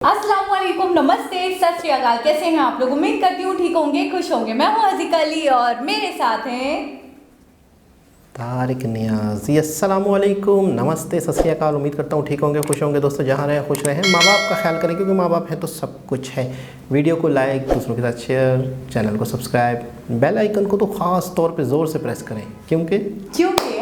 अस्सलामुअलैकुम, नमस्ते, सत श्री अकाल। कैसे हैं आप लोग? उम्मीद करती हूँ ठीक होंगे, खुश होंगे। मैं हूँ हज़ीका अली और मेरे साथ हैं तारिक नियाज़ी। अस्सलामुअलैकुम, नमस्ते, सत श्री अकाल। उम्मीद करता हूँ ठीक होंगे, खुश होंगे। दोस्तों जहाँ रहें खुश रहें, माँ बाप का ख्याल करें क्योंकि माँ बाप है तो सब कुछ है। वीडियो को लाइक, दूसरों के साथ शेयर, चैनल को सब्सक्राइब, बेल आइकन को तो ख़ास तौर पे ज़ोर से प्रेस करें क्योंकि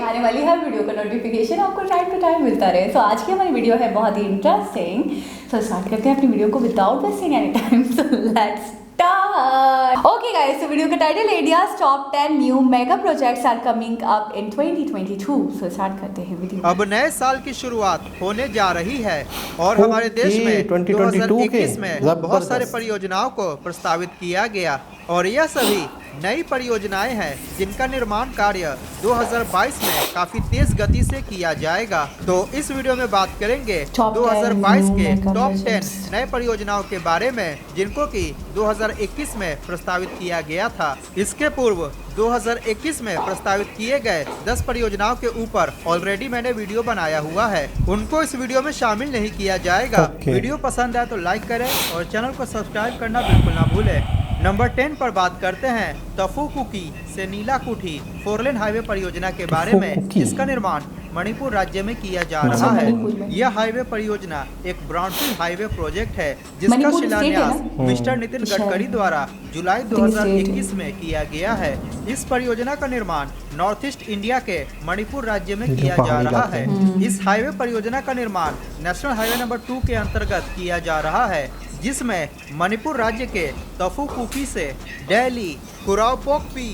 आने वाली हर वीडियो का नोटिफिकेशन आपको टाइम टू टाइम मिलता रहे। तो आज की हमारी वीडियो है बहुत ही इंटरेस्टिंग। तो स्टार्ट करते हैं अपनी वीडियो को without wasting any time. So let's start. Okay guys, तो वीडियो का टाइटल है India's top 10 new mega projects are coming up in 2022। सो स्टार्ट करते हैं वीडियो। अब नए साल की शुरुआत होने जा रही है और हमारे देश में 2021 में बहुत सारे परियोजनाओं को प्रस्तावित किया गया और यह सभी नई परियोजनाएं हैं जिनका निर्माण कार्य 2022 में काफी तेज गति से किया जाएगा। तो इस वीडियो में बात करेंगे 2022 के टॉप 10 नए परियोजनाओं के बारे में जिनको कि 2021 में प्रस्तावित किया गया था। इसके पूर्व 2021 में प्रस्तावित किए गए 10 परियोजनाओं के ऊपर ऑलरेडी मैंने वीडियो बनाया हुआ है, उनको इस वीडियो में शामिल नहीं किया जाएगा। वीडियो पसंद आए तो लाइक करें और चैनल को सब्सक्राइब करना बिल्कुल ना भूलें। नंबर 10 पर बात करते हैं तफुकुकी से नीलाकुठी 4 लेन हाईवे परियोजना के बारे में, जिसका निर्माण मणिपुर राज्य में किया जा रहा है। यह हाईवे परियोजना एक ब्राउनफील्ड हाईवे प्रोजेक्ट है जिसका शिलान्यास मिस्टर नितिन गडकरी द्वारा जुलाई 2021 में किया गया है। इस परियोजना का निर्माण नॉर्थ ईस्ट इंडिया के मणिपुर राज्य में किया जा रहा है। इस हाईवे परियोजना का निर्माण नेशनल हाईवे नंबर 2 के अंतर्गत किया जा रहा है, जिसमें मणिपुर राज्य के तफुकुकी से दिल्ली, कुराओपोकपी,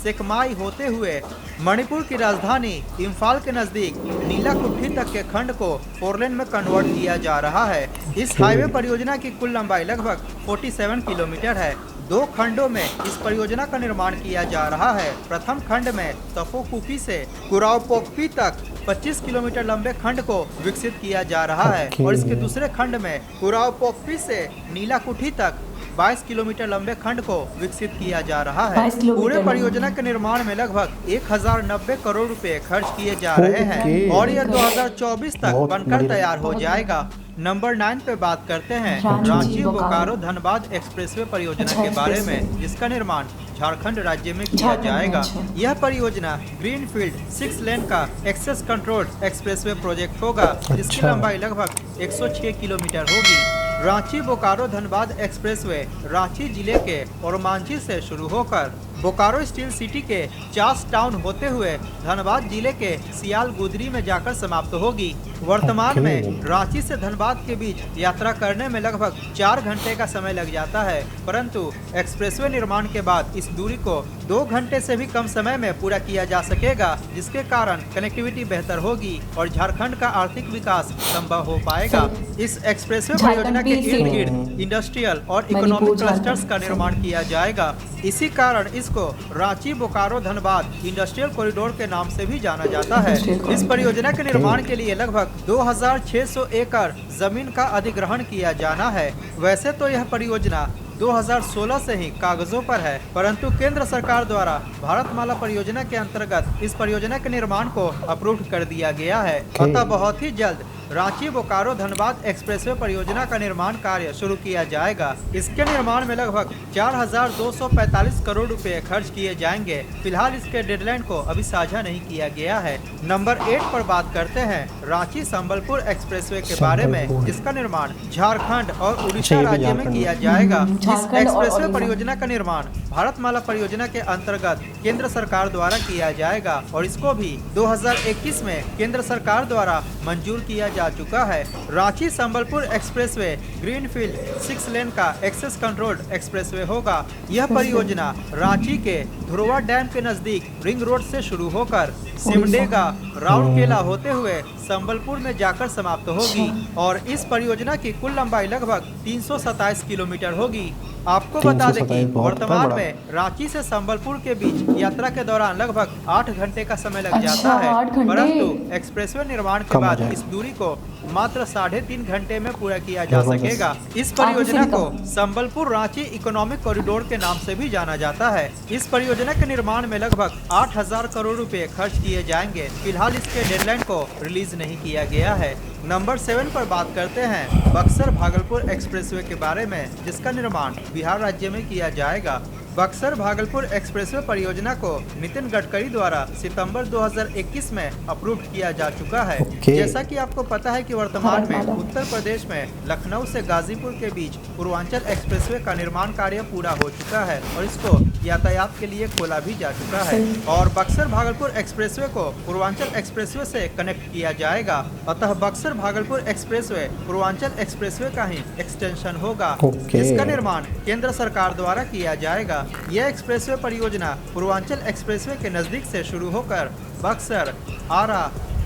सेकमाई होते हुए मणिपुर की राजधानी इम्फाल के नज़दीक नीलाकुठी तक के खंड को 4 लेन में कन्वर्ट किया जा रहा है। इस हाईवे परियोजना की कुल लंबाई लगभग 47 किलोमीटर है। 2 खंडों में इस परियोजना का निर्माण किया जा रहा है। प्रथम खंड में तफुकुकी से कुराओपोकपी तक 25 किलोमीटर लंबे खंड को विकसित किया जा रहा है और इसके दूसरे खंड में कुराओपोकपी से नीलाकुठी तक 22 किलोमीटर लंबे खंड को विकसित किया जा रहा है। पूरे परियोजना के निर्माण में लगभग 1090 करोड़ रुपए खर्च किए जा रहे हैं और यह 2024 तक बनकर तैयार हो जाएगा। नंबर 9 पे बात करते हैं रांची बोकारो धनबाद एक्सप्रेसवे परियोजना के बारे में, जिसका निर्माण झारखंड राज्य में किया जाएगा। यह परियोजना ग्रीनफील्ड 6 लेन का एक्सेस कंट्रोल्ड एक्सप्रेसवे प्रोजेक्ट होगा, जिसकी लंबाई लगभग 106 किलोमीटर होगी। रांची बोकारो धनबाद एक्सप्रेसवे रांची जिले के ओरमांझी से शुरू होकर बोकारो स्टील सिटी के चास टाउन होते हुए धनबाद जिले के सियाल गुदरी में जाकर समाप्त होगी। वर्तमान में रांची से धनबाद के बीच यात्रा करने में लगभग 4 घंटे का समय लग जाता है, परंतु एक्सप्रेसवे निर्माण के बाद इस दूरी को 2 घंटे से भी कम समय में पूरा किया जा सकेगा, जिसके कारण कनेक्टिविटी बेहतर होगी और झारखंड का आर्थिक विकास संभव हो पाएगा। इस एक्सप्रेसवे परियोजना के इर्द गिर्द इंडस्ट्रियल और इकोनॉमिक क्लस्टर्स का निर्माण किया जाएगा। इसी कारण इसको रांची बोकारो धनबाद इंडस्ट्रियल कॉरिडोर के नाम से भी जाना जाता है। इस परियोजना के निर्माण के लिए लगभग 2600 एकड़ जमीन का अधिग्रहण किया जाना है। वैसे तो यह परियोजना 2016 से ही कागजों पर है, परंतु केंद्र सरकार द्वारा भारतमाला परियोजना के अंतर्गत इस परियोजना के निर्माण को अप्रूव कर दिया गया है। अतः बहुत ही जल्द रांची बोकारो धनबाद एक्सप्रेसवे परियोजना का निर्माण कार्य शुरू किया जाएगा। इसके निर्माण में लगभग 4245 करोड़ रुपए खर्च किए जाएंगे। फिलहाल इसके डेडलाइन को अभी साझा नहीं किया गया है। नंबर 8 पर बात करते हैं रांची संबलपुर एक्सप्रेसवे के बारे में, जिसका निर्माण झारखंड और उड़ीसा राज्य में किया जाएगा। इस एक्सप्रेसवे परियोजना का निर्माण भारतमाला परियोजना के अंतर्गत केंद्र सरकार द्वारा किया जाएगा और इसको भी 2021 में केंद्र सरकार द्वारा मंजूर किया जा चुका है। रांची संबलपुर एक्सप्रेसवे ग्रीनफील्ड 6 लेन का एक्सेस कंट्रोल्ड एक्सप्रेसवे होगा। यह परियोजना रांची के धुरवा डैम के नजदीक रिंग रोड से शुरू होकर सिमडेगा राउरकेला होते हुए संबलपुर में जाकर समाप्त होगी और इस परियोजना की कुल लंबाई लगभग 327 किलोमीटर होगी। आपको बता दें कि वर्तमान में रांची से संबलपुर के बीच यात्रा के दौरान लगभग 8 घंटे का समय लग जाता है, परंतु एक्सप्रेसवे निर्माण के बाद इस दूरी को मात्र 3.5 घंटे में पूरा किया जा सकेगा। इस परियोजना को संबलपुर रांची इकोनॉमिक कॉरिडोर के नाम से भी जाना जाता है। इस परियोजना के निर्माण में लगभग 8,000 करोड़ रुपए खर्च किए जाएंगे। फिलहाल इसके डेडलाइन को रिलीज नहीं किया गया है। नंबर 7 पर बात करते हैं बक्सर भागलपुर एक्सप्रेसवे के बारे में, जिसका निर्माण बिहार राज्य में किया जाएगा। बक्सर भागलपुर एक्सप्रेसवे परियोजना को नितिन गडकरी द्वारा सितंबर 2021 में अप्रूव किया जा चुका है। जैसा कि आपको पता है कि वर्तमान में उत्तर प्रदेश में लखनऊ से गाजीपुर के बीच पूर्वांचल एक्सप्रेसवे का निर्माण कार्य पूरा हो चुका है और इसको यातायात के लिए खोला भी जा चुका है और बक्सर भागलपुर एक्सप्रेसवे को पूर्वांचल एक्सप्रेसवे से कनेक्ट किया जाएगा। अतः बक्सर भागलपुर एक्सप्रेसवे पूर्वांचल एक्सप्रेसवे का ही एक्सटेंशन होगा, जिसका निर्माण केंद्र सरकार द्वारा किया जाएगा। यह एक्सप्रेसवे परियोजना पूर्वांचल एक्सप्रेसवे के नजदीक से शुरू होकर बक्सर, आरा,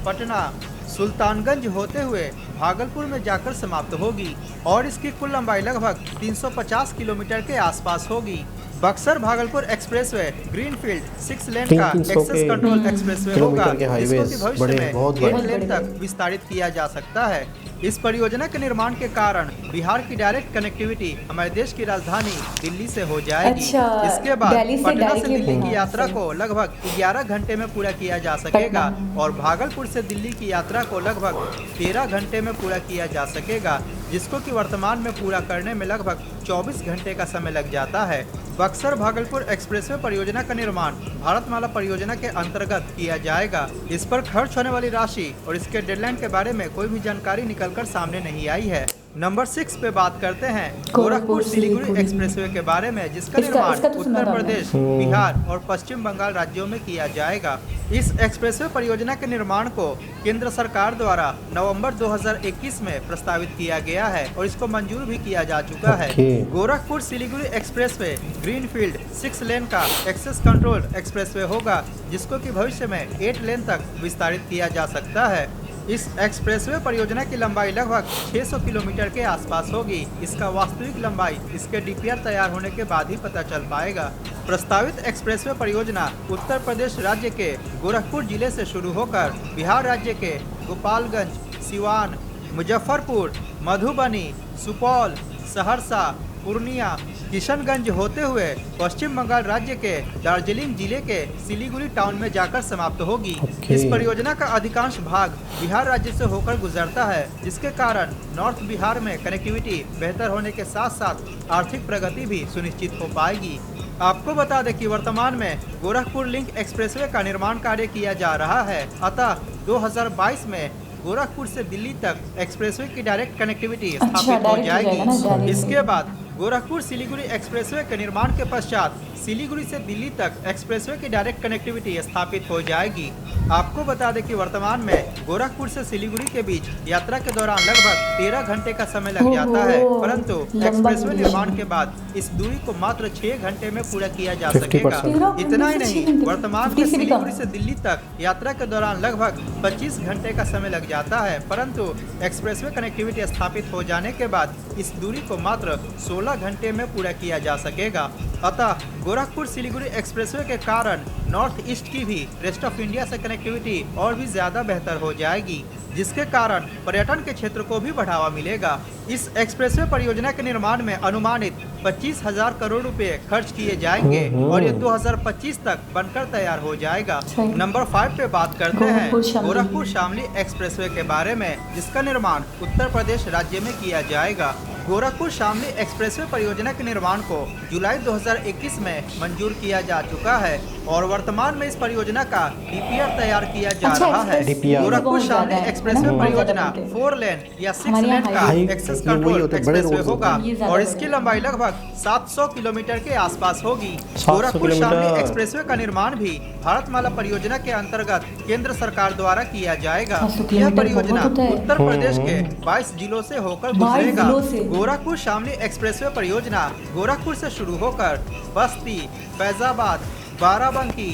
पटना, सुल्तानगंज होते हुए भागलपुर में जाकर समाप्त होगी और इसकी कुल लंबाई लगभग 350 किलोमीटर के आसपास होगी। बक्सर भागलपुर एक्सप्रेसवे ग्रीनफील्ड 6 लेन का एक्सेस कंट्रोल एक्सप्रेसवे होगा, जिसको कि भविष्य में 8 लेन तक विस्तारित किया जा सकता है। इस परियोजना के निर्माण के कारण बिहार की डायरेक्ट कनेक्टिविटी हमारे देश की राजधानी दिल्ली से हो जाएगी। इसके बाद पटना से दिल्ली की यात्रा को लगभग 11 घंटे में पूरा किया जा सकेगा और भागलपुर से दिल्ली की यात्रा को लगभग 13 घंटे में पूरा किया जा सकेगा, जिसको कि वर्तमान में पूरा करने में लगभग 24 घंटे का समय लग जाता है। बक्सर भागलपुर एक्सप्रेसवे परियोजना का निर्माण भारतमाला परियोजना के अंतर्गत किया जाएगा। इस पर खर्च होने वाली राशि और इसके डेडलाइन के बारे में कोई भी जानकारी निकलकर सामने नहीं आई है। नंबर 6 पे बात करते हैं गोरखपुर सिलीगुड़ी एक्सप्रेसवे के बारे में, जिसका निर्माण उत्तर प्रदेश, बिहार और पश्चिम बंगाल राज्यों में किया जाएगा। इस एक्सप्रेसवे परियोजना के निर्माण को केंद्र सरकार द्वारा नवंबर 2021 में प्रस्तावित किया गया है और इसको मंजूर भी किया जा चुका है। गोरखपुर सिलीगुड़ी एक्सप्रेसवे ग्रीनफील्ड 6 लेन का एक्सेस कंट्रोल एक्सप्रेसवे होगा, जिसको कि भविष्य में 8 लेन तक विस्तारित किया जा सकता है। इस एक्सप्रेसवे परियोजना की लंबाई लगभग 600 किलोमीटर के आसपास होगी। इसका वास्तविक लंबाई इसके डीपीआर तैयार होने के बाद ही पता चल पाएगा। प्रस्तावित एक्सप्रेसवे परियोजना उत्तर प्रदेश राज्य के गोरखपुर जिले से शुरू होकर बिहार राज्य के गोपालगंज, सिवान, मुजफ्फरपुर, मधुबनी, सुपौल, सहरसा, पूर्णिया, किशनगंज होते हुए पश्चिम बंगाल राज्य के दार्जिलिंग जिले के सिलीगुड़ी टाउन में जाकर समाप्त होगी। इस परियोजना का अधिकांश भाग बिहार राज्य से होकर गुजरता है, जिसके कारण नॉर्थ बिहार में कनेक्टिविटी बेहतर होने के साथ साथ आर्थिक प्रगति भी सुनिश्चित हो पाएगी। आपको बता दें कि वर्तमान में गोरखपुर लिंक एक्सप्रेसवे का निर्माण कार्य किया जा रहा है। अतः 2022 में गोरखपुर से दिल्ली तक एक्सप्रेसवे की डायरेक्ट कनेक्टिविटी स्थापित हो जाएगी। इसके बाद गोरखपुर सिलीगुड़ी एक्सप्रेसवे के निर्माण के पश्चात सिलीगुड़ी से दिल्ली तक एक्सप्रेसवे की डायरेक्ट कनेक्टिविटी स्थापित हो जाएगी। आपको बता दें कि वर्तमान में गोरखपुर से सिलीगुड़ी के बीच यात्रा के दौरान लगभग 13 घंटे का समय लग जाता है, परंतु एक्सप्रेसवे निर्माण के बाद इस दूरी को मात्र 6 घंटे में पूरा किया जा सकेगा। इतना ही नहीं, वर्तमान में सिलीगुड़ी से दिल्ली तक यात्रा के दौरान लगभग 25 घंटे का समय लग जाता है, परंतु एक्सप्रेसवे कनेक्टिविटी स्थापित हो जाने के बाद इस दूरी को मात्र 16 घंटे में पूरा किया जा सकेगा। अतः गोरखपुर सिलीगुड़ी एक्सप्रेसवे के कारण नॉर्थ ईस्ट की भी रेस्ट ऑफ इंडिया से कनेक्टिविटी और भी ज्यादा बेहतर हो जाएगी, जिसके कारण पर्यटन के क्षेत्र को भी बढ़ावा मिलेगा। इस एक्सप्रेसवे परियोजना के निर्माण में अनुमानित 25,000 करोड़ रुपए खर्च किए जाएंगे और ये 2025 तक बनकर तैयार हो जाएगा। नंबर 5 पे बात करते हैं गोरखपुर शामली एक्सप्रेसवे के बारे में, जिसका निर्माण उत्तर प्रदेश राज्य में किया जाएगा। गोरखपुर शामली एक्सप्रेसवे परियोजना के निर्माण को जुलाई 2021 में मंजूर किया जा चुका है और वर्तमान में इस परियोजना का डीपीआर तैयार किया जा रहा है। गोरखपुर शामली एक्सप्रेसवे परियोजना 4 लेन या 6 लेन का एक्सेस कंट्रोल एक्सप्रेसवे होगा और इसकी लंबाई लगभग 700 किलोमीटर के आसपास होगी। गोरखपुर शामली एक्सप्रेसवे का निर्माण भी भारतमाला परियोजना के अंतर्गत केंद्र सरकार द्वारा किया जाएगा। यह परियोजना उत्तर प्रदेश के 22 जिलों से होकर गुजरेगा। गोरखपुर शामली एक्सप्रेसवे परियोजना गोरखपुर से शुरू होकर बस्ती, फैजाबाद, बाराबंकी,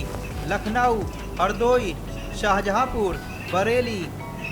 लखनऊ, हरदोई, शाहजहांपुर, बरेली,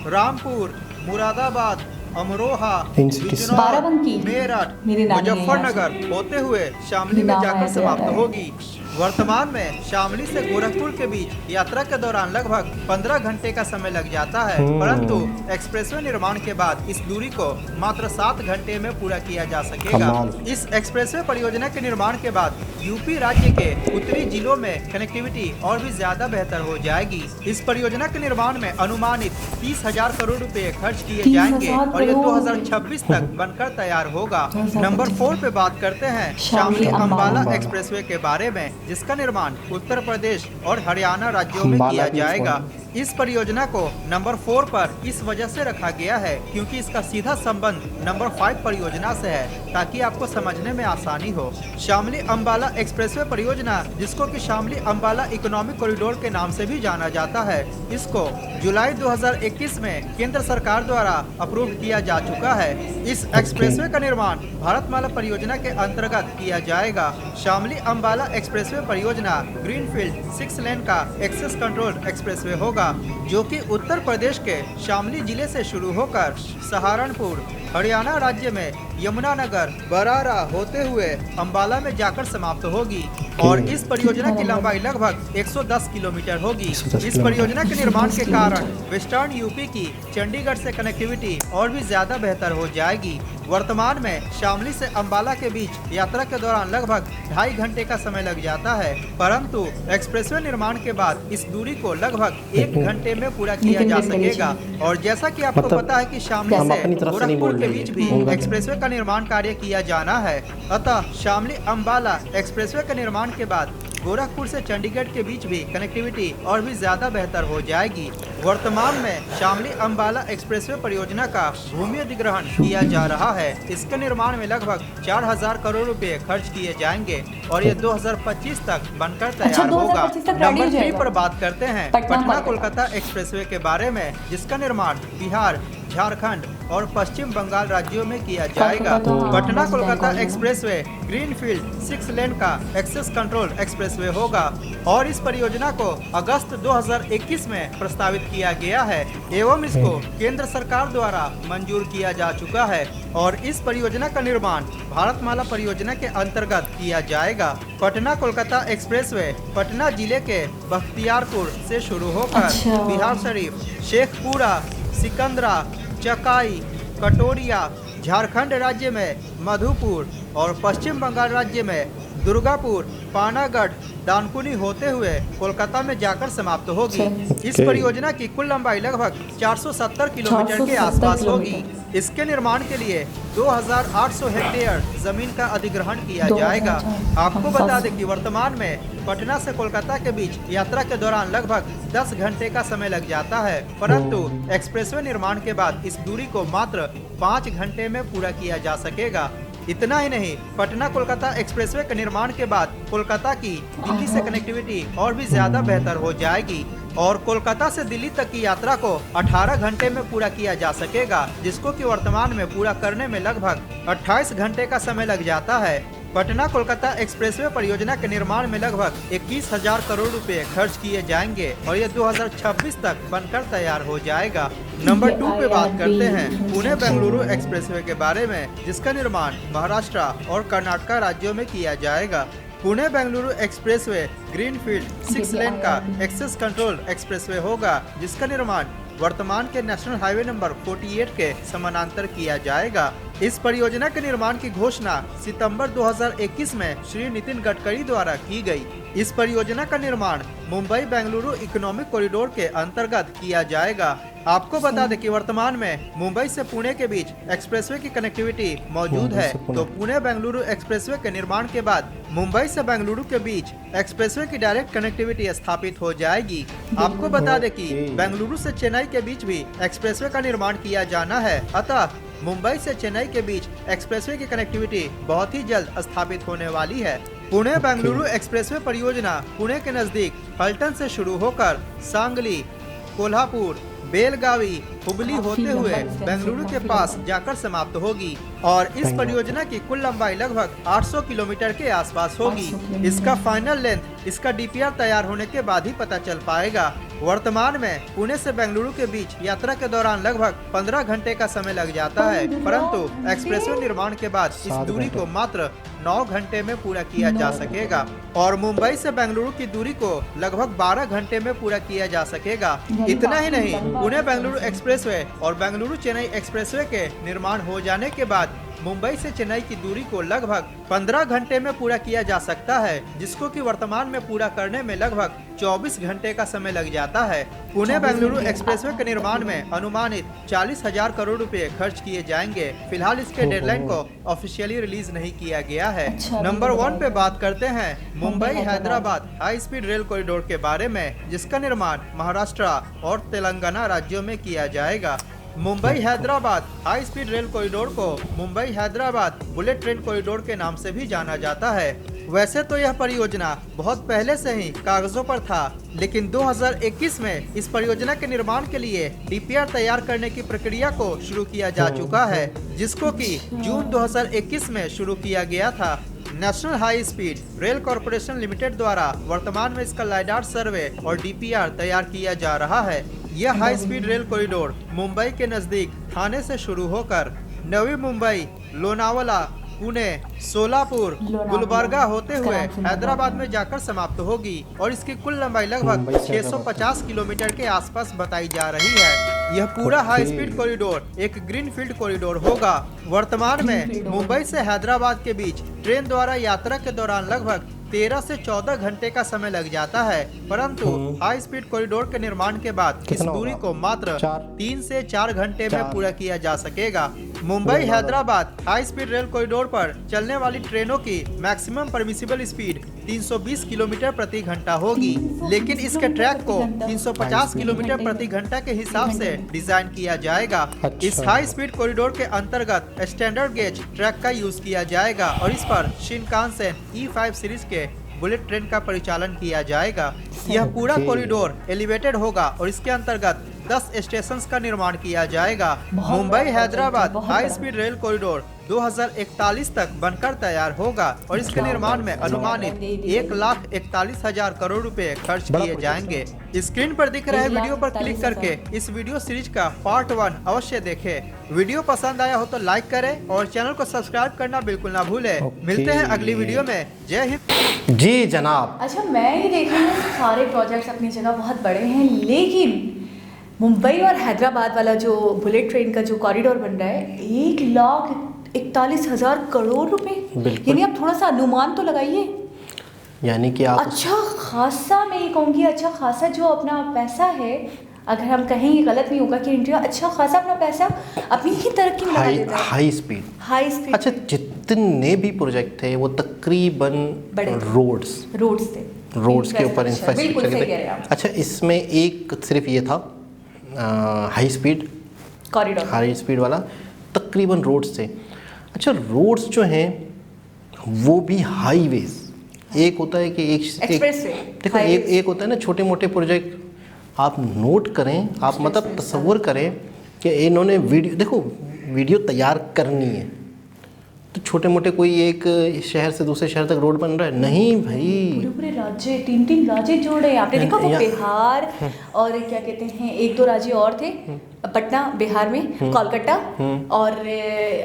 रामपुर, मुरादाबाद, अमरोहा, इन सिटी से। बाराबंकी, मेरठ, मेरी नानी है मुजफ्फरनगर होते हुए शामली में नाम जाकर ऐसे समाप्त आता है। होगी। वर्तमान में शामली से गोरखपुर के बीच यात्रा के दौरान लगभग 15 घंटे का समय लग जाता है, परंतु एक्सप्रेसवे निर्माण के बाद इस दूरी को मात्र 7 घंटे में पूरा किया जा सकेगा। कमाल। इस एक्सप्रेसवे परियोजना के निर्माण के बाद यूपी राज्य के उत्तरी जिलों में कनेक्टिविटी और भी ज्यादा बेहतर हो जाएगी। इस परियोजना के निर्माण में अनुमानित 30,000 करोड़ रुपए खर्च किए 30,000 जाएंगे और ये करोड़। 2026 तक बनकर तैयार होगा। नंबर 4 पे बात करते हैं शामली शामली अम्बाला अम्बाला। एक्सप्रेसवे के बारे में, जिसका निर्माण उत्तर प्रदेश और हरियाणा राज्यों में अम्बाला किया भी जाएगा। फोन। इस परियोजना को नंबर 4 पर इस वजह से रखा गया है क्योंकि इसका सीधा संबंध नंबर 5 परियोजना से है, ताकि आपको समझने में आसानी हो। शामली अम्बाला एक्सप्रेसवे परियोजना, जिसको कि शामली अम्बाला इकोनॉमिक कॉरिडोर के नाम से भी जाना जाता है, इसको जुलाई 2021 में केंद्र सरकार द्वारा अप्रूव किया जा चुका है। इस एक्सप्रेसवे का निर्माण भारतमाला परियोजना के अंतर्गत किया जाएगा। शामली अम्बाला एक्सप्रेसवे परियोजना ग्रीनफील्ड 6 लेन का एक्सेस कंट्रोल एक्सप्रेसवे होगा, जो कि उत्तर प्रदेश के शामली जिले से शुरू होकर सहारनपुर, हरियाणा राज्य में यमुनानगर, बरारा होते हुए अम्बाला में जाकर समाप्त होगी और इस परियोजना की लंबाई लगभग 110 किलोमीटर होगी। 110 इस परियोजना के निर्माण के कारण वेस्टर्न यूपी की चंडीगढ़ से कनेक्टिविटी और भी ज्यादा बेहतर हो जाएगी। वर्तमान में शामली से अम्बाला के बीच यात्रा के दौरान लगभग 2.5 घंटे का समय लग जाता है, परंतु एक्सप्रेसवे निर्माण के बाद इस दूरी को लगभग 1 घंटे में पूरा किया जा सकेगा। और जैसा कि आपको मतलब पता है कि शामली हम से अपनी तरफ से नहीं गोरखपुर बोल के रहे बीच हैं। भी एक्सप्रेसवे का निर्माण कार्य किया जाना है, अतः शामली अम्बाला एक्सप्रेसवे के निर्माण के बाद गोरखपुर से चंडीगढ़ के बीच भी कनेक्टिविटी और भी ज्यादा बेहतर हो जाएगी। वर्तमान में शामली अम्बाला एक्सप्रेसवे परियोजना का भूमि अधिग्रहण किया जा रहा है। इसके निर्माण में लगभग 4,000 करोड़ रुपए खर्च किए जाएंगे और ये 2025 तक बनकर तैयार होगा। 2025 तक ready हो नंबर 3 जाएगा। पर बात करते हैं पटना कोलकाता एक्सप्रेसवे के बारे में, जिसका निर्माण बिहार, झारखंड और पश्चिम बंगाल राज्यों में किया जाएगा। पटना कोलकाता एक्सप्रेसवे ग्रीनफील्ड 6 लेन का एक्सेस कंट्रोल एक्सप्रेसवे होगा और इस परियोजना को अगस्त 2021 में प्रस्तावित किया गया है एवं इसको केंद्र सरकार द्वारा मंजूर किया जा चुका है और इस परियोजना का निर्माण भारतमाला परियोजना के अंतर्गत किया जाएगा। पटना कोलकाता एक्सप्रेसवे पटना जिले के बख्तियारपुर से शुरू होकर बिहार शरीफ, शेखपुरा, सिकंदरा, चकाई, कटोरिया, झारखंड राज्य में मधुपुर और पश्चिम बंगाल राज्य में दुर्गापुर, पानागढ़, दानकुनी होते हुए कोलकाता में जाकर समाप्त होगी। इस परियोजना की कुल लंबाई लगभग 470 किलोमीटर के आसपास होगी। इसके निर्माण के लिए 2,800 हेक्टेयर जमीन का अधिग्रहण किया जाएगा। आपको बता दें कि वर्तमान में पटना से कोलकाता के बीच यात्रा के दौरान लगभग 10 घंटे का समय लग जाता है, परंतु एक्सप्रेसवे निर्माण के बाद इस दूरी को मात्र 5 घंटे में पूरा किया जा सकेगा। इतना ही नहीं, पटना कोलकाता एक्सप्रेसवे के निर्माण के बाद कोलकाता की दिल्ली से कनेक्टिविटी और भी ज्यादा बेहतर हो जाएगी और कोलकाता से दिल्ली तक की यात्रा को 18 घंटे में पूरा किया जा सकेगा, जिसको कि वर्तमान में पूरा करने में लगभग 28 घंटे का समय लग जाता है। पटना कोलकाता एक्सप्रेसवे परियोजना के निर्माण में लगभग 21,000 करोड़ रुपए खर्च किए जाएंगे और ये 2026 तक बनकर तैयार हो जाएगा। नंबर 2 पे बात करते हैं पुणे बेंगलुरु एक्सप्रेसवे के बारे में, जिसका निर्माण महाराष्ट्र और कर्नाटक राज्यों में किया जाएगा। पुणे बेंगलुरु एक्सप्रेसवे ग्रीनफील्ड 6 लेन का एक्सेस कंट्रोल एक्सप्रेसवे होगा, जिसका निर्माण वर्तमान के नेशनल हाईवे नंबर 48 के समानांतर किया जाएगा। इस परियोजना के निर्माण की घोषणा सितंबर 2021 में श्री नितिन गडकरी द्वारा की गई। इस परियोजना का निर्माण मुंबई बेंगलुरु इकोनॉमिक कॉरिडोर के अंतर्गत किया जाएगा। आपको बता दें कि वर्तमान में मुंबई से पुणे के बीच एक्सप्रेसवे की कनेक्टिविटी मौजूद है, तो पुणे बेंगलुरु एक्सप्रेसवे के निर्माण के बाद मुंबई से बेंगलुरु के बीच एक्सप्रेसवे की डायरेक्ट कनेक्टिविटी स्थापित हो जाएगी। आपको बता दें कि बेंगलुरु से चेन्नई के बीच भी एक्सप्रेसवे का निर्माण किया जाना है, अतः मुंबई से चेन्नई के बीच एक्सप्रेसवे की कनेक्टिविटी बहुत ही जल्द स्थापित होने वाली है। पुणे बेंगलुरु एक्सप्रेसवे परियोजना पुणे के नजदीक पलटन से शुरू होकर सांगली, कोल्हापुर, बेलगावी, हुबली होते हुए बेंगलुरु के पास जाकर समाप्त होगी और इस परियोजना की कुल लंबाई लगभग 800 किलोमीटर के आसपास होगी। इसका फाइनल लेंथ इसका डीपीआर तैयार होने के बाद ही पता चल पाएगा। वर्तमान में पुणे से बेंगलुरु के बीच यात्रा के दौरान लगभग 15 घंटे का समय लग जाता है, परंतु एक्सप्रेसवे निर्माण के बाद इस दूरी को मात्र 9 घंटे में पूरा किया जा सकेगा और मुंबई से बेंगलुरु की दूरी को लगभग 12 घंटे में पूरा किया जा सकेगा। इतना ही नहीं, पुणे बेंगलुरु एक्सप्रेसवे और बेंगलुरु चेन्नई एक्सप्रेसवे के निर्माण हो जाने के बाद मुंबई से चेन्नई की दूरी को लगभग 15 घंटे में पूरा किया जा सकता है, जिसको कि वर्तमान में पूरा करने में लगभग 24 घंटे का समय लग जाता है। पुणे बेंगलुरु एक्सप्रेसवे के निर्माण में अनुमानित 40,000 करोड़ रुपए खर्च किए जाएंगे। फिलहाल इसके डेडलाइन को ऑफिशियली रिलीज नहीं किया गया है। नंबर 1 पे बात करते हैं Mumbai Hyderabad high speed rail corridor के बारे में, जिसका निर्माण महाराष्ट्र और तेलंगाना राज्यों में किया जाएगा। Mumbai Hyderabad high speed rail corridor को Mumbai Hyderabad bullet train corridor के नाम से भी जाना जाता है। वैसे तो यह परियोजना बहुत पहले से ही कागजों पर था, लेकिन 2021 में इस परियोजना के निर्माण के लिए डीपीआर तैयार करने की प्रक्रिया को शुरू किया जा चुका है, जिसको कि जून 2021 में शुरू किया गया था। National high speed rail corporation limited द्वारा वर्तमान में इसका लाइडार सर्वे और डीपीआर तैयार किया जा रहा है। यह high speed rail corridor Mumbai के नजदीक थाने से शुरू होकर नवी मुंबई, लोनावाला, पुणे, सोलापुर, गुलबर्गा होते हुए हैदराबाद में जाकर समाप्त होगी और इसकी कुल लंबाई लगभग 650 किलोमीटर के आसपास बताई जा रही है। यह पूरा हाई स्पीड कॉरिडोर एक ग्रीन फील्ड कॉरिडोर होगा। वर्तमान में मुंबई से हैदराबाद के बीच ट्रेन द्वारा यात्रा के दौरान लगभग 13 से 14 घंटे का समय लग जाता है, परंतु हाई स्पीड कॉरिडोर के निर्माण के बाद इस दूरी को मात्र 3 से 4 घंटे में पूरा किया जा सकेगा। Mumbai Hyderabad high speed rail corridor पर चलने वाली ट्रेनों की मैक्सिमम परमिसिबल स्पीड 320 किलोमीटर प्रति घंटा होगी, लेकिन इसके ट्रैक को 350 किलोमीटर प्रति घंटा के हिसाब से डिजाइन किया जाएगा। इस हाई स्पीड कॉरिडोर के अंतर्गत स्टैंडर्ड गेज ट्रैक का यूज किया जाएगा और इस पर शिनकानसेन E5 सीरीज के बुलेट ट्रेन का परिचालन किया जाएगा। यह पूरा कॉरिडोर एलिवेटेड होगा और इसके अंतर्गत 10 स्टेशन का निर्माण किया जाएगा। Mumbai Hyderabad high speed rail corridor 2041 तक बनकर तैयार होगा और इसके निर्माण में अनुमानित 1,41,000 करोड़ रुपए खर्च किए जाएंगे। स्क्रीन पर दिख रहे वीडियो पर क्लिक करके इस वीडियो सीरीज का पार्ट 1 अवश्य देखें। वीडियो पसंद आया हो तो लाइक करें और चैनल को सब्सक्राइब करना बिल्कुल ना भूलें। मिलते हैं अगली वीडियो में। जय हिंद। जी जनाब। अच्छा, मैं ये देख रही हूँ सारे प्रोजेक्ट्स अपनी जगह बहुत बड़े हैं, लेकिन मुंबई और हैदराबाद वाला जो बुलेट ट्रेन का जो कॉरिडोर बन रहा है 1,41,000 करोड़ रुपए, यानी आप थोड़ा सा अनुमान तो लगाइए। यानी कि आप अच्छा खासा, मैं ये कहूँगी अच्छा खासा जो अपना पैसा है, अगर हम कहें ये गलत नहीं होगा कि इंडिया अच्छा खासा अपना पैसा अपनी ही तरक्की में लगा देता है। High speed. अच्छा, जितने भी प्रोजेक्ट थे वो तकरीबन रोड्स के ऊपर इंफ्रास्ट्रक्चर थे। अच्छा, इसमें एक सिर्फ ये था high speed corridor, high speed वाला तकरीबन रोड्स थे। अच्छा, रोड्स जो हैं वो भी हाईवेज, एक होता है कि देखो एक होता है ना छोटे मोटे प्रोजेक्ट। आप नोट करें, आप मतलब तसव्वुर करें कि इन्होंने वीडियो तैयार करनी है तो छोटे मोटे कोई एक शहर से दूसरे शहर तक रोड बन रहा है, नहीं भाई, पूरे राज्य 3 राज्य जोड़े हैं। आपने देखा वो बिहार और क्या कहते हैं 1-2 राज्य और थे, पटना बिहार में, कोलकाता और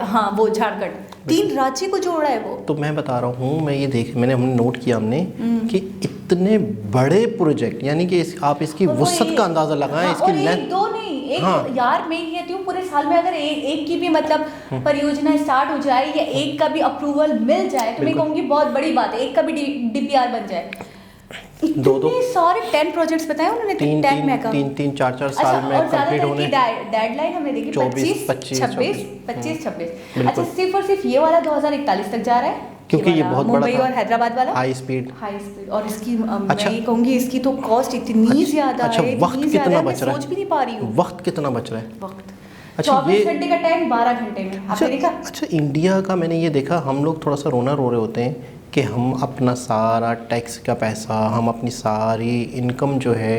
हाँ वो झारखंड, 3 राज्य को जोड़ा है वो। तो मैं बता रहा हूँ, हमने नोट किया हमने कि इतने बड़े प्रोजेक्ट, यानी कि आप इसकी वसअत का अंदाजा लगाएं, इसकी लेंथ। 2 नहीं, एक यार मैं ये कहती हूँ पूरे साल में अगर एक की भी मतलब परियोजना स्टार्ट हो जाए या एक का भी अप्रूवल मिल जाए तो मैं कहूँगी बहुत बड़ी बात है, एक का भी डीपीआर बन जाए। इतने सारे 10 प्रोजेक्ट्स बताए उन्होंने, 10 में का 3 4 साल में कंप्लीट होने। डेडलाइन हमने देखी 25-26। अच्छा, सिर्फ और सिर्फ ये वाला 2041 तक जा रहा है, क्योंकि ये बहुत बड़ा मुंबई और हैदराबाद वाला हाई स्पीड और इसकी मैं ये कहूँगी इसकी तो कॉस्ट इतनी ज्यादा है। अच्छा, वक्त कितना बच रहा है, सोच भी नहीं पा रही हूँ वक्त कितना बच रहा है। अच्छा, 24 घंटे का टाइम 12 घंटे में आपने देखा। अच्छा, इंडिया का मैंने ये देखा, हम लोग थोड़ा सा रोना रो रहे होते हैं कि हम अपना सारा टैक्स का पैसा, हम अपनी सारी इनकम जो है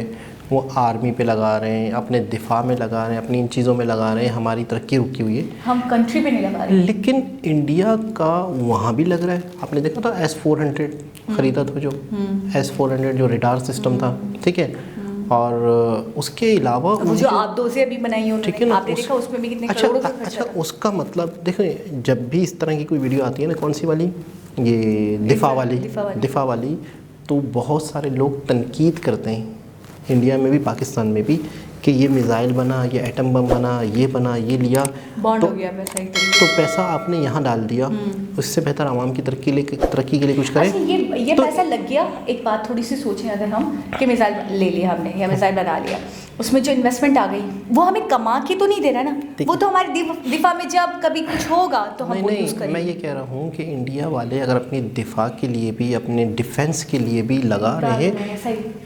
वो आर्मी पे लगा रहे हैं, अपने दिफा में लगा रहे हैं, अपनी इन चीज़ों में लगा रहे हैं, हमारी तरक्की रुकी हुई है, हम कंट्री पे नहीं लगा रहे। लेकिन इंडिया का वहाँ भी लग रहा है। आपने देखा था S-400 खरीदा था, जो S-400 जो रडार सिस्टम था, ठीक है, और उसके अलावा वो जो आप दो से अभी बनाई है ठीक है ना, आपने देखा उसमें भी कितने करोड़ों का खर्चा अच्छा था। उसका मतलब देखो, जब भी इस तरह की कोई वीडियो आती है ना, कौन सी वाली, ये दिफा वाली, तो बहुत सारे लोग तनकीद करते हैं, इंडिया में भी पाकिस्तान में भी, कि ये मिसाइल बना, ये एटम बम बना, ये बना, ये लिया, बॉन्ड तो हो गया पैसा एक तो पैसा आपने यहाँ डाल दिया, उससे बेहतर आवाम की तरक्की के लिए कुछ करें। अच्छा, ये तो पैसा लग गया। एक बात थोड़ी सी सोचें, अगर हम कि मिसाइल ले लिया हमने या मिसाइल बना लिया, उसमें जो इन्वेस्टमेंट आ गई वो हमें कमा के तो नहीं दे रहा ना, वो तो हमारे दिफा में जब कभी कुछ होगा तो हम वो यूज़ करेंगे। मैं ये कह रहा हूँ कि इंडिया वाले अगर अपनी दिफा के लिए भी, अपने डिफेंस के लिए भी लगा रहे हैं,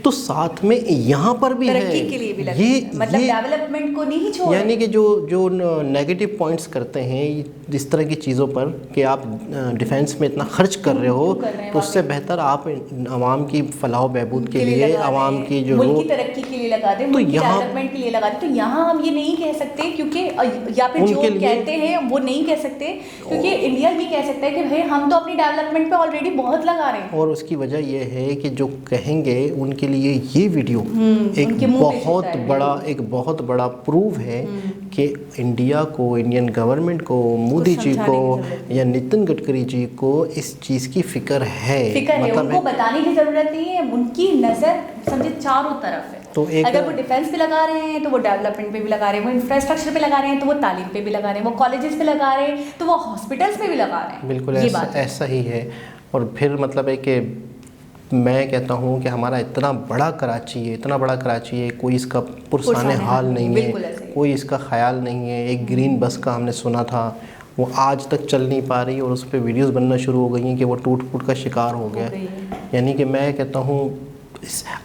तो साथ में यहाँ पर भी है, तरक्की के लिए भी लगे, मतलब डेवलपमेंट को नहीं छोड़, यानी कि जो नेगेटिव पॉइंट्स करते हैं इस तरह की चीज़ों पर कि आप डिफेंस में इतना खर्च कर रहे हो, तो उससे बेहतर आप आवाम की फलाह बहबूद के लिए, आवाम की जो मुल्क की तरक्की के लिए लगा दें, मुल्क की डेवलपमेंट के लिए लगा दें। तो यहाँ हम ये नहीं कह सकते, क्योंकि या फिर जो कहते हैं वो नहीं कह सकते, क्योंकि इंडिया ये कह सकता है कि भाई हम तो अपनी डेवलपमेंट पे ऑलरेडी बहुत लगा रहे हैं। और उसकी वजह यह है कि जो कहेंगे उनके लिए ये वीडियो एक बहुत बड़ा प्रूव है कि इंडिया को, इंडियन गवर्नमेंट को, मोदी जी को या नितिन गडकरी जी को इस चीज़ की फिक्र है, मतलब उनको बताने की ज़रूरत नहीं है, उनकी नज़र समझे चारों तरफ है। तो अगर वो डिफेंस पे लगा रहे हैं तो वो डेवलपमेंट पे भी लगा रहे हैं, वो इंफ्रास्ट्रक्चर पे लगा रहे हैं तो वो तालीम पे भी लगा रहे हैं, वो कॉलेजेस पे लगा रहे हैं तो वो हॉस्पिटल्स पे भी लगा रहे हैं। बिल्कुल ऐसा ही है। और फिर मतलब है कि मैं कहता हूँ कि हमारा इतना बड़ा कराची है, कोई इसका पुरसाने हाल नहीं है, कोई इसका ख्याल नहीं है। एक ग्रीन बस का हमने सुना था, वो आज तक चल नहीं पा रही और उस पर वीडियोस बनना शुरू हो गई हैं कि वो टूट फूट का शिकार हो गया। यानी कि मैं कहता हूँ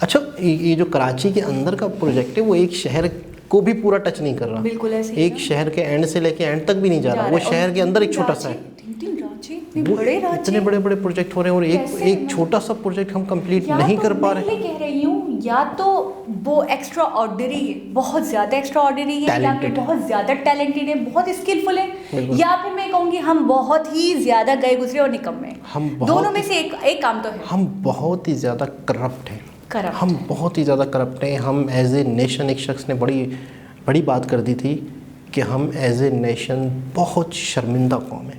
अच्छा, ये जो कराची के अंदर का प्रोजेक्ट है वो एक शहर को भी पूरा टच नहीं कर रहा, बिल्कुल ऐसे एक शहर के एंड से लेके एंड तक भी नहीं जा रहा, वो शहर के अंदर एक छोटा सा है। इतने बड़े बड़े प्रोजेक्ट हो रहे हैं और एक छोटा सा प्रोजेक्ट हम कंप्लीट नहीं कर पा रहे। मैं कह रही हूँ या तो वो एक्स्ट्रा ऑर्डिनरी है, बहुत ज़्यादा एक्स्ट्रा ऑर्डिनरी है, या फिर बहुत ज़्यादा टैलेंटेड है, बहुत स्किलफुल है, या फिर मैं कहूँगी हम बहुत ही ज़्यादा गए गुजरे और निकम्मे। दोनों में से एक काम तो है। हम बहुत ही ज़्यादा करप्ट हैं, हम बहुत ही ज़्यादा करप्ट हैं। हम एज ए नेशन, एक शख्स ने बड़ी बात कर दी थी कि हम एज ए नेशन बहुत शर्मिंदा कौम है।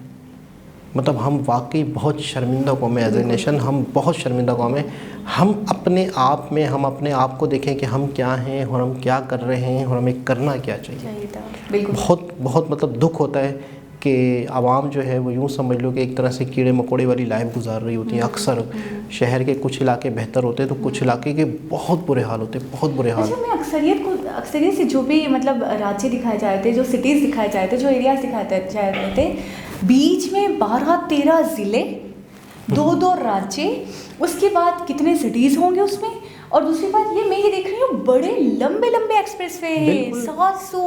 मतलब हम वाकई बहुत शर्मिंदा कौम है, एज ए नेशन हम बहुत शर्मिंदा कौम है। हम अपने आप को देखें कि हम क्या हैं और हम क्या कर रहे हैं और हमें करना क्या चाहिए। बहुत मतलब दुख होता है कि आवाम जो है वो यूँ समझ लो कि एक तरह से कीड़े मकोड़े वाली लाइफ गुजार रही होती है। अक्सर शहर के कुछ इलाके बेहतर होते हैं तो कुछ इलाके के बहुत बुरे हाल होते हैं, बहुत बुरे हाल। अच्छा, मैं अक्सरियत से जो भी मतलब राज्य दिखाए जा रहे थे, जो सिटीज़ दिखाए जा रहे थे, जो एरियाज दिखाए जा रहे थे, बीच में 12-13 ज़िले, 2-2 राज्य, उसके बाद कितने सिटीज़ होंगे उसमें। और दूसरी बात मैं ये देख रही हूँ बड़े लंबे एक्सप्रेसवे हैं, 700,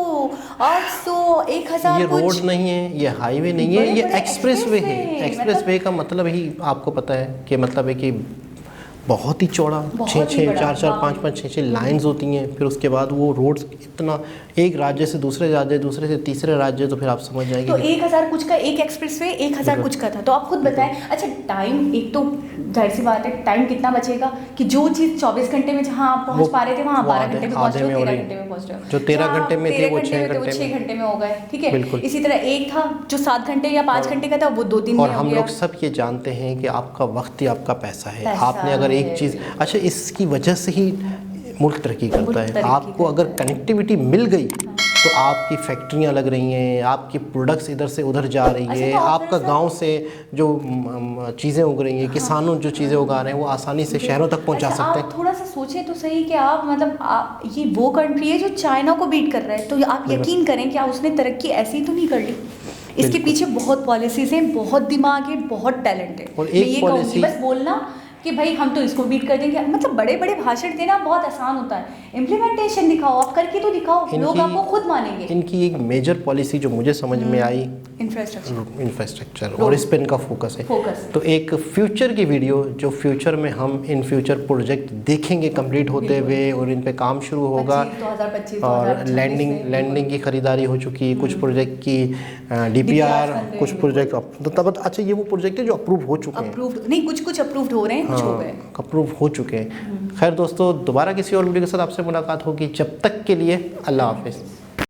800, 1000। ये रोड नहीं है, ये हाईवे नहीं है, ये एक्सप्रेसवे है। एक्सप्रेसवे का मतलब ही आपको पता है कि मतलब है कि बहुत ही चौड़ा, 6-6, 4-4, 5-5, 6-6 लाइन्स होती हैं। फिर उसके बाद वो रोड्स इतना, एक राज्य से दूसरे राज्य, दूसरे से तीसरे राज्य, तो फिर आप समझ जाएंगे। तो 1000 कुछ का एक एक्सप्रेसवे 1000 कुछ का था। तो आप खुद बताएं। अच्छा, टाइम, एक तो जाहिर सी बात है टाइम कितना बचेगा कि जो चीज़ 24 घंटे में जहाँ आप पहुँच पा रहे थे वहाँ 12 घंटे में पहुँच रहे हो, 13 घंटे में पहुँच रहे हो। जो 13 घंटे में थे वो 6 घंटे में हो गए, ठीक है। इसी तरह एक था जो 7 घंटे या 5 घंटे का था, वो 2 दिन में हो गया। और हम लोग सब ये जानते हैं कि आपका वक्त ही आपका पैसा है। आपने अगर एक चीज़, अच्छा, इसकी वजह से ही मुल्क तरक्की करता है। आपको अगर कनेक्टिविटी मिल गई तो आपकी फैक्ट्रियां लग रही हैं, आपकी प्रोडक्ट्स इधर से उधर जा रही है, आपका गांव से जो चीज़ें उग रही हैं, किसानों जो चीज़ें उगा रहे हैं वो आसानी से शहरों तक पहुंचा सकते हैं। आप थोड़ा सा सोचें तो सही कि आप मतलब ये वो कंट्री है जो चाइना को बीट कर रहा है, तो आप यकीन करें कि उसने तरक्की ऐसी तो नहीं कर ली। इसके पीछे बहुत पॉलिसीज़ हैं, बहुत दिमाग है, बहुत टैलेंट है। मैं ये कहूँगी बस बोलना कि भाई हम तो इसको बीट कर देंगे। मतलब बड़े बड़े भाषण देना बहुत आसान होता है, इम्प्लीमेंटेशन दिखाओ, आप करके तो दिखाओ, लोग आपको खुद मानेंगे। इनकी एक मेजर पॉलिसी जो मुझे समझ में आई, इंफ्रास्ट्रक्चर और इस पे इनका फोकस है। तो एक फ्यूचर की वीडियो जो फ्यूचर में हम इन फ्यूचर प्रोजेक्ट देखेंगे कंप्लीट होते हुए और इन पे काम शुरू होगा। 2025 और लैंडिंग की खरीदारी हो चुकी है, कुछ प्रोजेक्ट की DPR, कुछ प्रोजेक्ट तब अच्छा ये वो प्रोजेक्ट है जो अप्रूव हो चुके हैं, अप्रूव्ड नहीं, कुछ अप्रूव्ड हो रहे हैं, कुछ हो गए, अप्रूव हो चुके हैं। खैर दोस्तों, दोबारा किसी और वीडियो के साथ आपसे मुलाकात होगी, जब तक के लिए अल्लाह हाफिज़।